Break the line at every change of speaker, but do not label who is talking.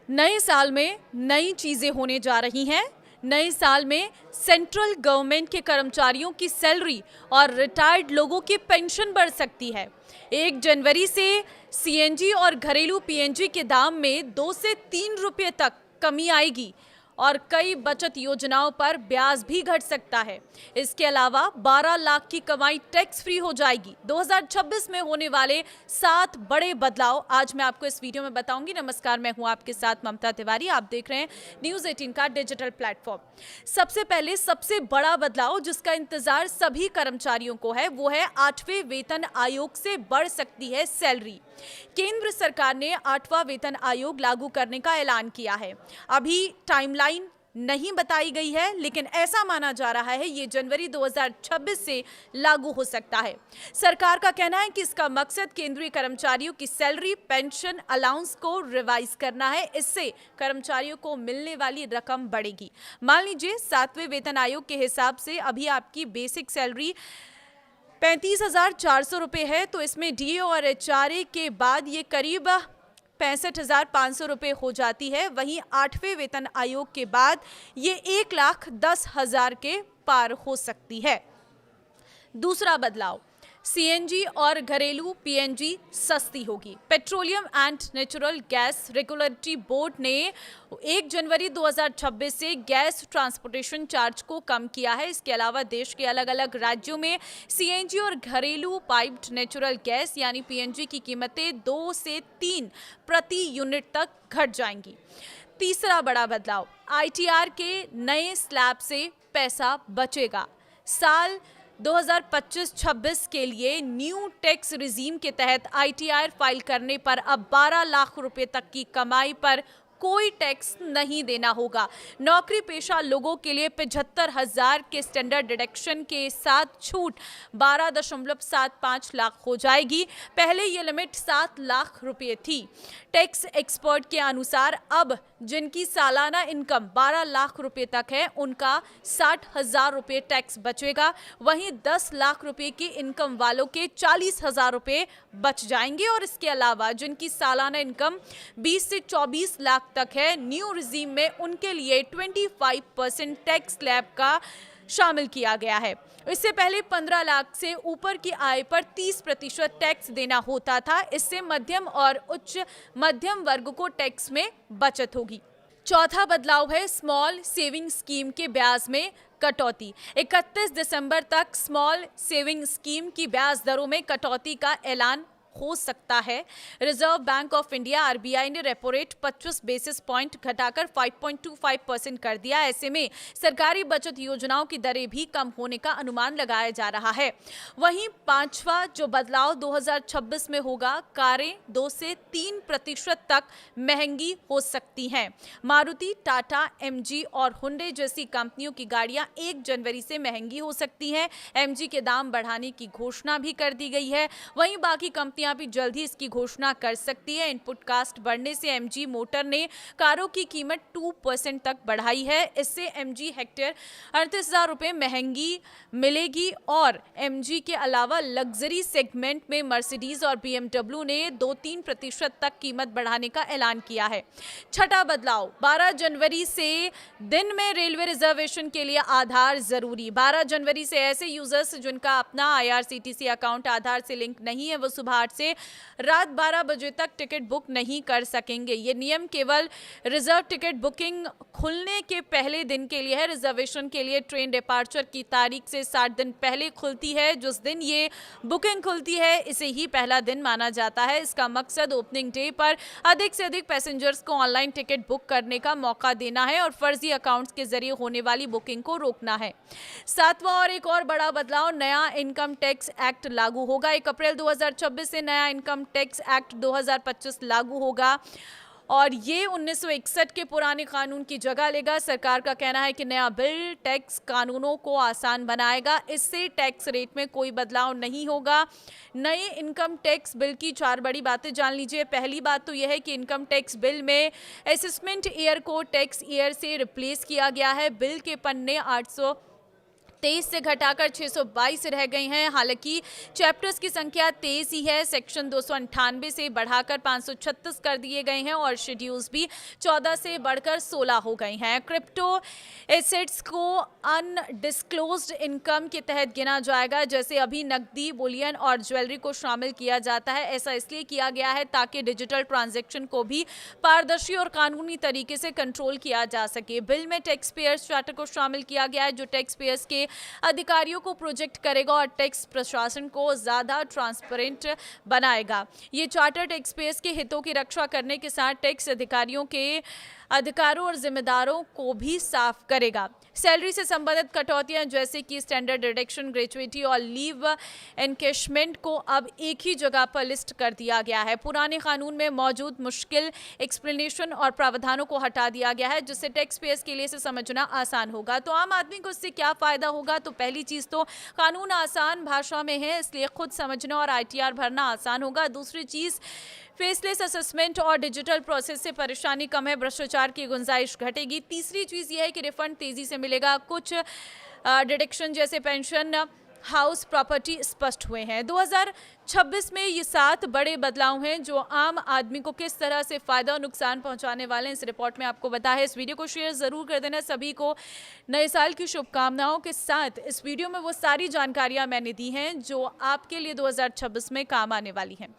नए साल में नई चीजें होने जा रही हैं। नए साल में सेंट्रल गवर्नमेंट के कर्मचारियों की सैलरी और रिटायर्ड लोगों की पेंशन बढ़ सकती है। 1 जनवरी से सीएनजी और घरेलू पीएनजी के दाम में 2 से 3 रुपये तक कमी आएगी और कई बचत योजनाओं पर ब्याज भी घट सकता है। इसके अलावा 12 लाख की कमाई टैक्स फ्री हो जाएगी। 2026 में होने वाले 7 बड़े बदलाव आज मैं आपको इस वीडियो में बताऊंगी। नमस्कार, मैं हूं आपके साथ ममता तिवारी। आप देख रहे हैं न्यूज़ 18 का डिजिटल प्लेटफॉर्म। सबसे पहले सबसे बड़ा बदलाव जिसका इंतजार सभी कर्मचारियों को है वो है 8वें वेतन आयोग से बढ़ सकती है सैलरी। केंद्र सरकार ने 8वां वेतन आयोग लागू करने का ऐलान किया है। अभी टाइमलाइन नहीं बताई गई है, लेकिन ऐसा माना जा रहा है ये जनवरी 2026 से लागू हो सकता है। सरकार का कहना है कि इसका मकसद केंद्रीय कर्मचारियों की सैलरी, पेंशन, अलाउंस को रिवाइज करना है। इससे कर्मचारियों को मिलने वाली रकम बढ़ेगी। मान लीजिए 7वें वेतन आयोग के हिसाब से अभी आपकी बेसिक सैलरी 35,400 रुपये है, तो इसमें डीए और एचआरए के बाद ये करीब 65,500 रुपये हो जाती है। वहीं 8वें वेतन आयोग के बाद ये 1,10,000 के पार हो सकती है। दूसरा बदलाव, सीएनजी और घरेलू पीएनजी सस्ती होगी। Petroleum and natural gas regulatory board ने 1 जनवरी 2026 से गैस ट्रांसपोर्टेशन चार्ज को कम किया है। इसके अलावा देश के अलग अलग राज्यों में सीएनजी और घरेलू पाइप्ड नेचुरल गैस यानी पीएनजी की कीमतें 2 से 3 प्रति यूनिट तक घट जाएंगी। तीसरा बड़ा बदलाव, आईटीआर के नए स्लैब से पैसा बचेगा। साल 2025-26 के लिए न्यू टैक्स रिजीम के तहत आईटीआर फाइल करने पर अब 12 लाख रुपए तक की कमाई पर कोई टैक्स नहीं देना होगा। नौकरी पेशा लोगों के लिए 75,000 के स्टैंडर्ड डिडक्शन के साथ छूट 12.75 लाख हो जाएगी। पहले ये लिमिट 7 लाख रुपए थी। टैक्स एक्सपर्ट के अनुसार अब जिनकी सालाना इनकम 12 लाख रुपए तक है उनका 60,000 रुपए टैक्स बचेगा। वहीं 10 लाख रुपए की इनकम वालों के 40,000 रुपए बच जाएंगे। और इसके अलावा जिनकी सालाना इनकम 20 से 24 लाख तक है, न्यू रिजीम में उनके लिए 25% टैक्स स्लैब का शामिल किया गया है। इससे पहले 15 लाख से ऊपर की आय पर 30% टैक्स देना होता था। इससे मध्यम और उच्च मध्यम वर्ग को टैक्स में बचत होगी। चौथा बदलाव है स्मॉल सेविंग स्कीम के ब्याज में कटौती। 31 दिसंबर तक स्मॉल सेविंग स्कीम की ब्याज दरों में कटौती का ऐलान हो सकता है। Reserve bank of India RBI ने रेपो रेट 25 बेसिस पॉइंट घटाकर 5.25% कर दिया। ऐसे में सरकारी बचत योजनाओं की दरें भी कम होने का अनुमान लगाया जा रहा है। वहीं पांचवा जो बदलाव 2026 में होगा, कारें 2 से 3% तक महंगी हो सकती हैं। मारुति, टाटा, एमजी और हुंडई जैसी कंपनियों की गाड़ियां 1 जनवरी से महंगी हो सकती हैं। एमजी के दाम बढ़ाने की घोषणा भी कर दी गई है। वहीं बाकी कंपनियां भी जल्द ही इसकी घोषणा कर सकती है। इनपुट कास्ट बढ़ने से एमजी मोटर ने कारों की कीमत 2% तक बढ़ाई है। इससे एमजी हेक्टेयर 38,000 रुपये महंगी मिलेगी। और एमजी के अलावा लग्जरी सेगमेंट में मर्सिडीज और बीएमडब्ल्यू ने 2-3% तक कीमत बढ़ाने का ऐलान किया है। छठा बदलाव, 12 जनवरी से दिन में रेलवे रिजर्वेशन के लिए आधार जरूरी। 12 जनवरी से ऐसे यूजर्स जिनका अपना आईआरसीटीसी अकाउंट आधार से लिंक नहीं है वो सुबह 8 से रात 12 बजे तक टिकट बुक नहीं कर सकेंगे। ये नियम केवल रिजर्व टिकट बुकिंग खुलने के पहले दिन के लिए है। रिजर्वेशन के लिए ट्रेन डिपार्चर की तारीख से 60 दिन पहले खुलती है। जिस दिन ये बुकिंग खुलती है इसे ही पहला दिन माना जाता है। इसका मकसद ओपनिंग डे पर अधिक से अधिक पैसेंजर्स को ऑनलाइन टिकट बुक करने का मौका देना है और फर्जी अकाउंट्स के जरिए होने वाली बुकिंग को रोकना है। सातवां और एक और बड़ा बदलाव, नया इनकम टैक्स एक्ट लागू होगा। 1 अप्रैल 2026 से नया इनकम टैक्स एक्ट 2025 लागू होगा और ये 1961 के पुराने कानून की जगह लेगा। सरकार का कहना है कि नया बिल टैक्स कानूनों को आसान बनाएगा। इससे टैक्स रेट में कोई बदलाव नहीं होगा। नए इनकम टैक्स बिल की 4 बड़ी बातें जान लीजिए। पहली बात तो यह है कि इनकम टैक्स बिल में असेसमेंट ईयर को टैक्स ईयर से रिप्लेस किया गया है। बिल के पन्ने 23 से घटाकर 622 रह गई हैं। हालांकि चैप्टर्स की संख्या 23 ही है। सेक्शन 298 से बढ़ाकर 536 कर दिए गए हैं और शेड्यूल्स भी 14 से बढ़कर 16 हो गए हैं। क्रिप्टो एसेट्स को अनडिस्क्लोज्ड इनकम के तहत गिना जाएगा। जैसे अभी नकदी, बुलियन और ज्वेलरी को शामिल किया जाता है। ऐसा इसलिए किया गया है ताकि डिजिटल ट्रांजैक्शन को भी पारदर्शी और कानूनी तरीके से कंट्रोल किया जा सके। बिल में टैक्स पेयर्स चार्टर को शामिल किया गया है, जो टैक्स पेयर्स के अधिकारियों को प्रोजेक्ट करेगा और टैक्स प्रशासन को ज्यादा ट्रांसपेरेंट बनाएगा। ये चार्टर टैक्स पेयर्स के हितों की रक्षा करने के साथ टैक्स अधिकारियों के अधिकारों और जिम्मेदारों को भी साफ करेगा। सैलरी से संबंधित कटौतियां जैसे कि स्टैंडर्ड डिडक्शन, ग्रेचुइटी और लीव एनकैशमेंट को अब एक ही जगह पर लिस्ट कर दिया गया है। पुराने कानून में मौजूद मुश्किल एक्सप्लेनेशन और प्रावधानों को हटा दिया गया है, जिससे टैक्स पेयर्स के लिए इसे समझना आसान होगा। तो आम आदमी को इससे क्या फायदा होगा? तो पहली चीज तो कानून आसान भाषा में है, इसलिए खुद समझना और ITR भरना आसान होगा। दूसरी चीज, फेसलेस असेसमेंट और डिजिटल प्रोसेस से परेशानी कम है, भ्रष्टाचार की गुंजाइश घटेगी। तीसरी चीज यह है कि रिफंड तेजी से मिलेगा। कुछ डिडक्शन जैसे पेंशन, हाउस प्रॉपर्टी स्पष्ट हुए हैं। 2026 में ये 7 बड़े बदलाव हैं जो आम आदमी को किस तरह से फायदा और नुकसान पहुंचाने वाले हैं, इस रिपोर्ट में आपको बताया है। इस वीडियो को शेयर जरूर कर देना। सभी को नए साल की शुभकामनाओं के साथ इस वीडियो में वो सारी जानकारियां मैंने दी हैं जो आपके लिए 2026 में काम आने वाली हैं।